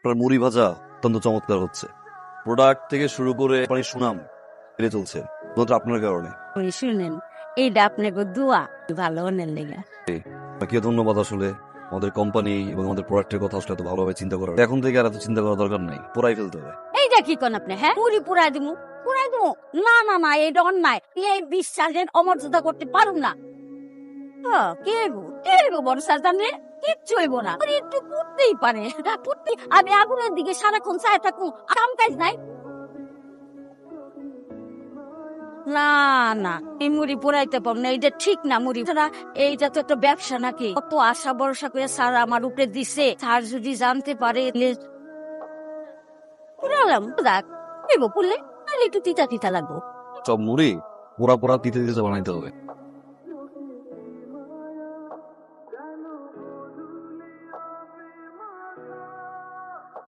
আপনার মুড়ি ভাজা অত্যন্ত চমৎকার হচ্ছে। প্রোডাক্ট থেকে শুরু করে আপনার সুনাম বেড়ে চলছে শুধুমাত্র আপনার কারণে। ওই শুনেন, এইটা আপনাকে দোয়া ভালো হনের লেগা। আপনাকে ধন্যবাদ। আসলে আমাদের কোম্পানি এবং আমাদের প্রোডাক্টের কথা আসলে এত ভালোভাবে চিন্তা করার, এখন থেকে আর এত চিন্তা করার দরকার নাই, পুরাই ফেলতে হবে। এইটা কি কোন আপনি? হ্যাঁ, পুরি পুরাই দিমু, পুরাই দিমু। না না না, এইটা অন্যায়। এই বিশ্বাসের অমর্যাদা করতে পারুম না। কে গো বড় সাজান রে, কিচ্ছু হইব না। আরে একটু পুড়তেই পারে, পুড়তে। আমি আগুনের দিকে সারাক্ষণ চায় থাকুন, কাম কাজ নাই। না না, এই মুড়ি পোড়াইতে পারবো না, এইটা ঠিক না। মুড়ি এইটা তো একটা ব্যবসা নাকি? কত আশা ভরসা করে স্যার আমার উপরে দিছে, স্যার যদি জানতে পারে পুরালাম। দেখ পুড়লে তাহলে একটু তিতা তিতা লাগবো। সব মুড়ি পোড়া পোড়া দিতে দিতে বানাইতে হবে।